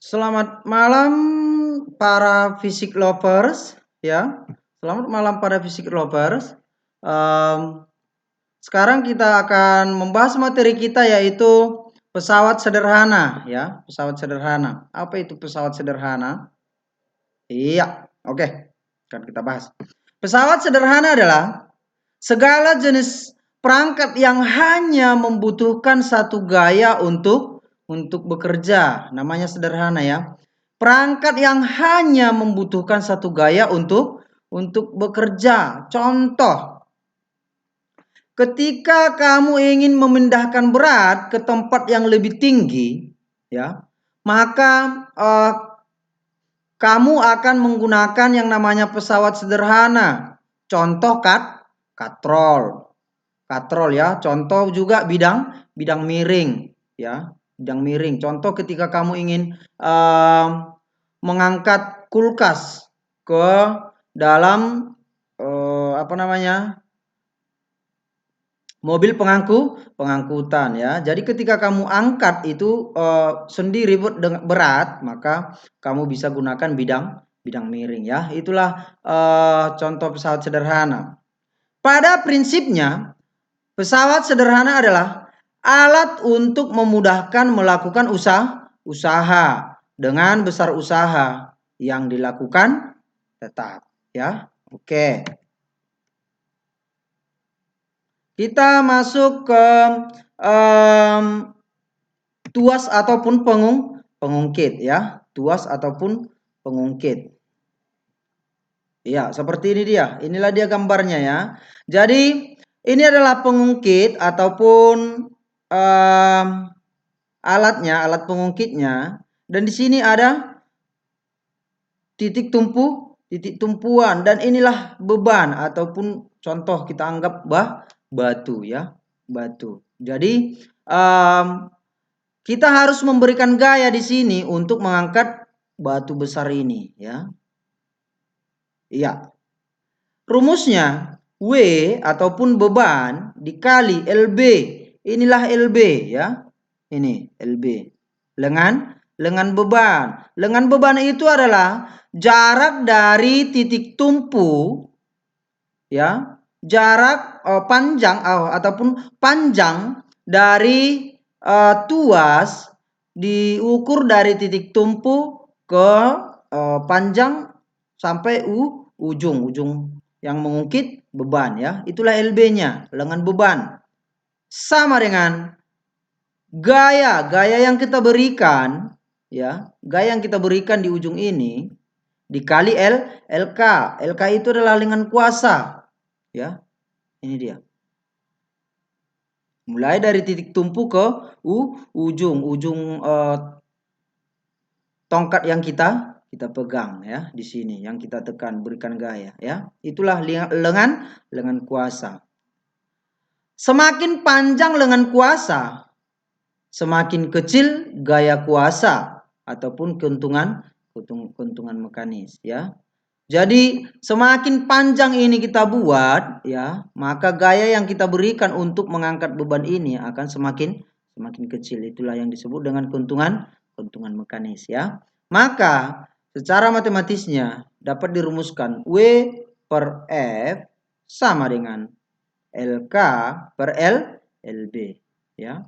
Selamat malam para fisik lovers, ya. Selamat malam para fisik lovers. Sekarang kita akan membahas materi kita yaitu pesawat sederhana, ya. Pesawat sederhana. Apa itu pesawat sederhana? Iya, oke. Akan kita bahas. Pesawat sederhana adalah segala jenis perangkat yang hanya membutuhkan satu gaya untuk bekerja. Namanya sederhana, ya. Perangkat yang hanya membutuhkan satu gaya untuk bekerja. Contoh, ketika kamu ingin memindahkan berat ke tempat yang lebih tinggi, ya, maka kamu akan menggunakan yang namanya pesawat sederhana. Contoh katrol. Katrol, ya. Contoh juga bidang miring, ya. Bidang miring. Contoh ketika kamu ingin mengangkat kulkas ke dalam mobil pengangkutan, ya. Jadi ketika kamu angkat itu sendiri berat, maka kamu bisa gunakan bidang miring, ya. Itulah contoh pesawat sederhana. Pada prinsipnya, pesawat sederhana adalah alat untuk memudahkan melakukan usaha dengan besar usaha yang dilakukan tetap, ya. Oke. Kita masuk ke tuas ataupun pengungkit, ya. Tuas ataupun pengungkit. Ya, seperti ini dia. Inilah dia gambarnya, ya. Jadi ini adalah pengungkit ataupun alatnya, alat pengungkitnya. Dan di sini ada titik tumpuan, dan inilah beban ataupun contoh kita anggap batu, ya. Batu. Jadi kita harus memberikan gaya di sini untuk mengangkat batu besar ini, ya. Iya. Rumusnya W ataupun beban dikali LB. Inilah LB, ya. Ini LB. Lengan beban. Lengan beban itu adalah jarak dari titik tumpu, ya. Jarak panjang ataupun panjang dari tuas diukur dari titik tumpu ke panjang sampai ujung yang mengungkit beban, ya. Itulah LB-nya, lengan beban. Sama dengan gaya yang kita berikan, ya. Gaya yang kita berikan di ujung ini dikali LK. LK itu adalah lengan kuasa, ya. Ini dia. Mulai dari titik tumpu ke ujung tongkat yang kita pegang, ya, di sini yang kita tekan, berikan gaya, ya. Itulah lengan kuasa. Semakin panjang lengan kuasa, semakin kecil gaya kuasa ataupun keuntungan mekanis, ya. Jadi semakin panjang ini kita buat, ya, maka gaya yang kita berikan untuk mengangkat beban ini akan semakin kecil. Itulah yang disebut dengan keuntungan mekanis, ya. Maka secara matematisnya dapat dirumuskan W per F sama dengan LK per LB, ya.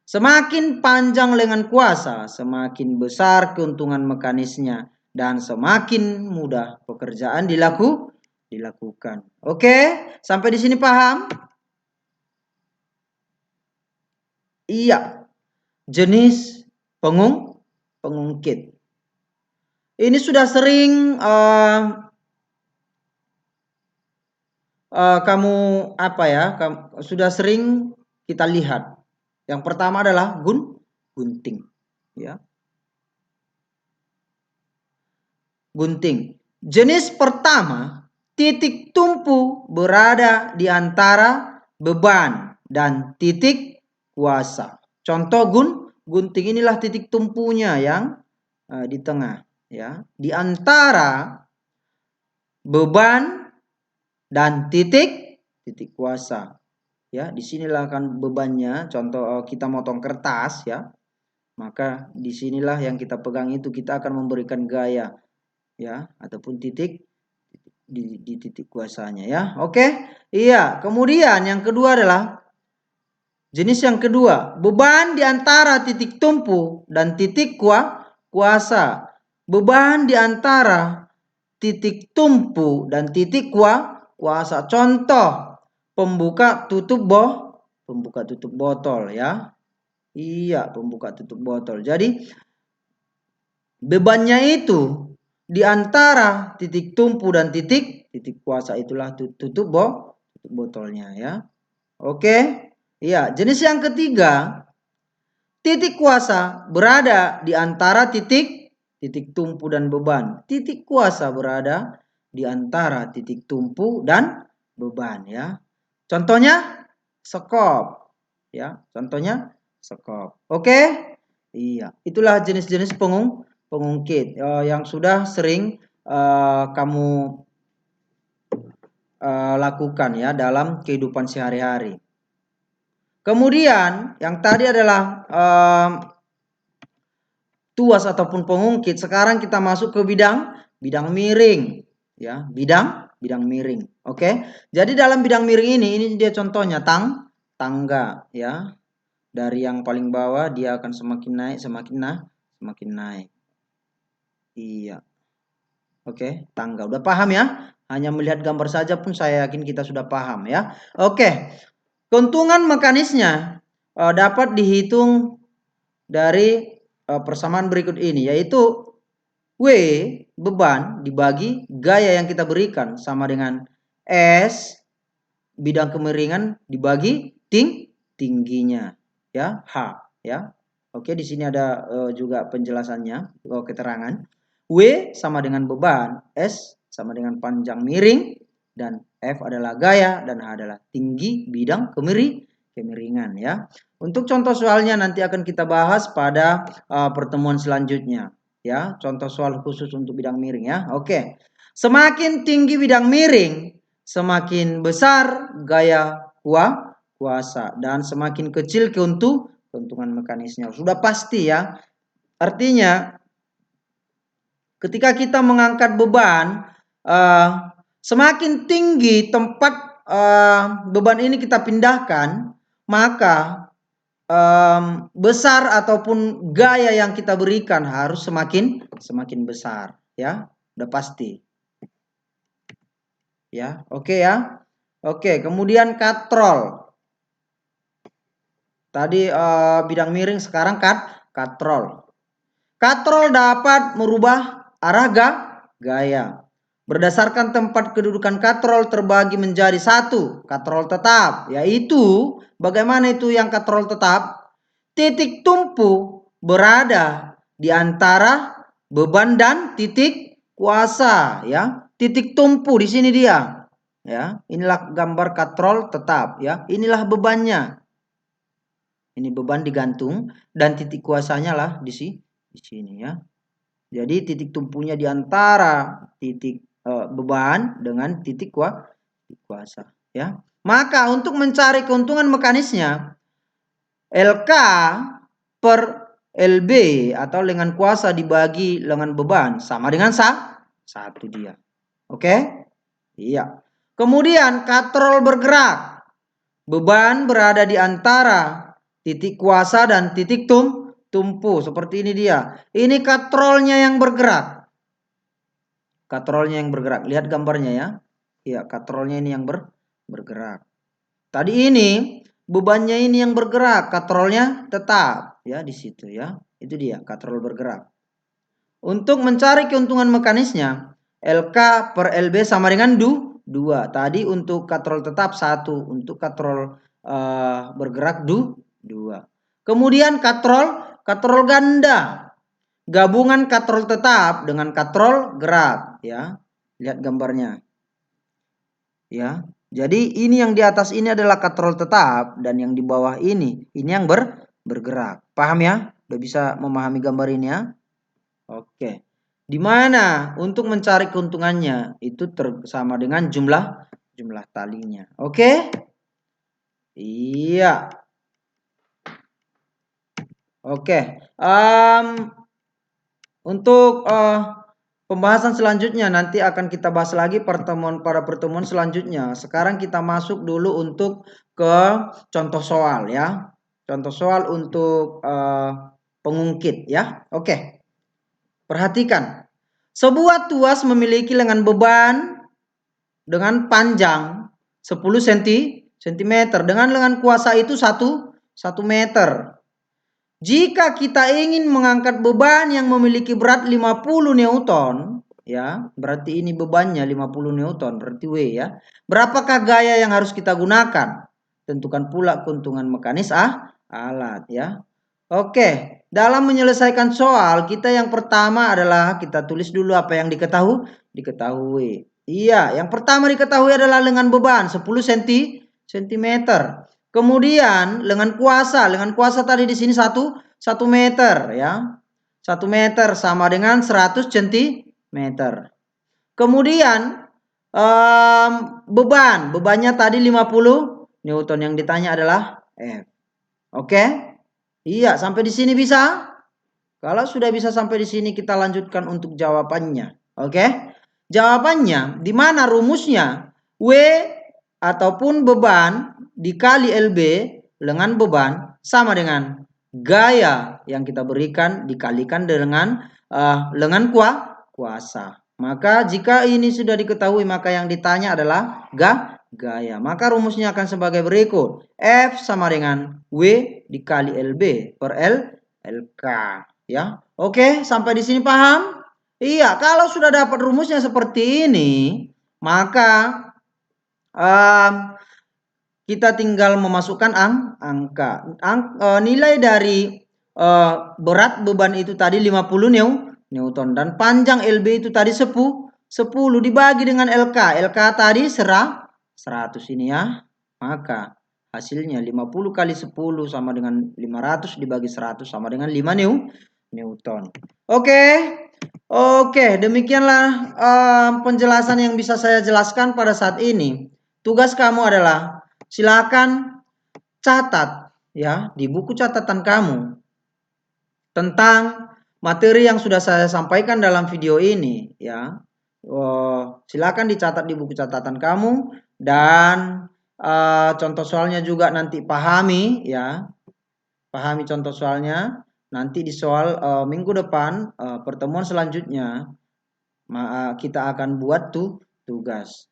Semakin panjang lengan kuasa, semakin besar keuntungan mekanisnya dan semakin mudah pekerjaan dilakukan. Oke, sampai di sini paham? Iya. Jenis pengungkit. Ini sudah sering kamu sudah sering kita lihat. Yang pertama adalah gunting, ya. Gunting. Jenis pertama, titik tumpu berada di antara beban dan titik kuasa. Contoh gunting, inilah titik tumpunya yang di tengah, ya. Di antara beban dan titik kuasa, ya. Disinilah kan bebannya. Contoh kita motong kertas, ya. Maka disinilah yang kita pegang itu, kita akan memberikan gaya ya, ataupun titik di titik kuasanya ya. Oke. Iya, kemudian yang kedua adalah jenis yang kedua, beban di antara titik tumpu dan titik kuasa. Beban di antara titik tumpu dan titik kuasa. Contoh, pembuka tutup botol ya. Iya, pembuka tutup botol. Jadi bebannya itu di antara titik tumpu dan titik kuasa, itulah tutup botolnya ya. Oke. Iya, jenis yang ketiga, titik kuasa berada di antara titik tumpu dan beban. Titik kuasa berada di antara titik tumpu dan beban ya. Contohnya sekop ya. Contohnya sekop. Oke? Iya, itulah jenis-jenis pengungkit yang sudah sering kamu lakukan ya dalam kehidupan sehari-hari. Kemudian yang tadi adalah tuas ataupun pengungkit. Sekarang kita masuk ke bidang miring ya, bidang miring. Oke. Jadi dalam bidang miring ini dia contohnya tangga ya. Dari yang paling bawah dia akan semakin naik, semakin naik. Iya. Oke, tangga. Udah paham ya? Hanya melihat gambar saja pun saya yakin kita sudah paham ya. Oke. Keuntungan mekanisnya dapat dihitung dari persamaan berikut ini, yaitu W beban dibagi gaya yang kita berikan sama dengan S bidang kemiringan dibagi tingginya ya, H ya. Oke, di sini ada juga penjelasannya, keterangan. W sama dengan beban, S sama dengan panjang miring, dan F adalah gaya, dan H adalah tinggi bidang kemiringan ya. Untuk contoh soalnya nanti akan kita bahas pada pertemuan selanjutnya ya. Contoh soal khusus untuk bidang miring ya. Oke. Semakin tinggi bidang miring, semakin besar gaya kuasa, dan semakin kecil keuntungan mekanisnya. Sudah pasti ya. Artinya ketika kita mengangkat beban, semakin tinggi tempat beban ini kita pindahkan, maka besar ataupun gaya yang kita berikan harus semakin besar ya. Udah pasti ya. Oke ya. Oke, kemudian katrol. Tadi bidang miring, sekarang katrol. Katrol dapat merubah arah gaya. Berdasarkan tempat kedudukan katrol terbagi menjadi satu katrol tetap, yaitu bagaimana itu yang katrol tetap? Titik tumpu berada di antara beban dan titik kuasa ya. Titik tumpu di sini dia. Ya, inilah gambar katrol tetap ya. Inilah bebannya. Ini beban digantung dan titik kuasanya lah di sini ya. Jadi titik tumpunya di antara titik beban dengan titik kuasa ya. Maka untuk mencari keuntungan mekanisnya, LK per LB atau lengan kuasa dibagi lengan beban sama dengan satu dia. Oke? Iya. Kemudian katrol bergerak. Beban berada di antara titik kuasa dan titik tumpu. Seperti ini dia. Ini katrolnya yang bergerak. Katrolnya yang bergerak. Lihat gambarnya ya. Iya, katrolnya ini yang bergerak. Tadi ini bebannya ini yang bergerak. Katrolnya tetap ya di situ ya. Itu dia katrol bergerak. Untuk mencari keuntungan mekanisnya, LK per LB sama dengan 2. Tadi untuk katrol tetap 1, untuk katrol bergerak 2. Kemudian katrol ganda. Gabungan katrol tetap dengan katrol gerak ya. Lihat gambarnya. Ya. Jadi ini yang di atas ini adalah katrol tetap dan yang di bawah ini yang bergerak. Paham ya? Udah bisa memahami gambar ini ya? Oke. Di mana untuk mencari keuntungannya itu sama dengan jumlah talinya. Oke? Iya. Oke. Untuk pembahasan selanjutnya nanti akan kita bahas lagi pada pertemuan selanjutnya. Sekarang kita masuk dulu untuk ke contoh soal ya. Contoh soal untuk pengungkit ya. Oke. Perhatikan. Sebuah tuas memiliki lengan beban dengan panjang 10 cm dengan lengan kuasa itu 1 meter. Jika kita ingin mengangkat beban yang memiliki berat 50 Newton, ya, berarti ini bebannya 50 Newton, berarti W ya. Berapakah gaya yang harus kita gunakan? Tentukan pula keuntungan mekanis alat ya. Oke, dalam menyelesaikan soal, kita yang pertama adalah kita tulis dulu apa yang diketahui. Iya, yang pertama diketahui adalah lengan beban 10 cm. Kemudian lengan kuasa tadi di sini 1 meter ya. 1 meter sama dengan 100 cm. Kemudian bebannya tadi 50 Newton, yang ditanya adalah F. Oke? Iya, sampai di sini bisa? Kalau sudah bisa sampai di sini, kita lanjutkan untuk jawabannya. Oke? Jawabannya di mana rumusnya? W ataupun beban dikali LB lengan beban sama dengan gaya yang kita berikan dikalikan dengan lengan kuasa. Maka jika ini sudah diketahui, maka yang ditanya adalah gaya. Maka rumusnya akan sebagai berikut. F sama dengan W dikali LB per LK. Ya, oke, sampai di sini paham? Iya, kalau sudah dapat rumusnya seperti ini, maka kita tinggal memasukkan angka. Nilai dari berat beban itu tadi 50 Newton dan panjang LB itu tadi 10 dibagi dengan LK. LK tadi 100 ini ya. Maka hasilnya 50 kali 10 sama dengan 500 dibagi 100 sama dengan 5 Newton. Oke, demikianlah penjelasan yang bisa saya jelaskan pada saat ini. Tugas kamu adalah silakan catat ya di buku catatan kamu tentang materi yang sudah saya sampaikan dalam video ini ya. Silakan dicatat di buku catatan kamu dan contoh soalnya juga nanti pahami ya. Pahami contoh soalnya. Nanti di soal minggu depan pertemuan selanjutnya kita akan buat tugas.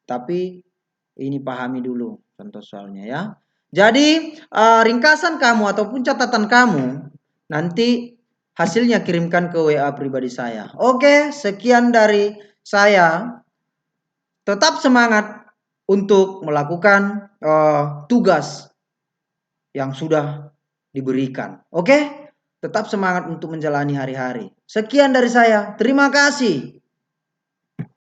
Tapi ini pahami dulu contoh soalnya ya. Jadi ringkasan kamu ataupun catatan kamu nanti hasilnya kirimkan ke WA pribadi saya. Oke, sekian dari saya. Tetap semangat untuk melakukan tugas yang sudah diberikan. Oke? Tetap semangat untuk menjalani hari-hari. Sekian dari saya. Terima kasih.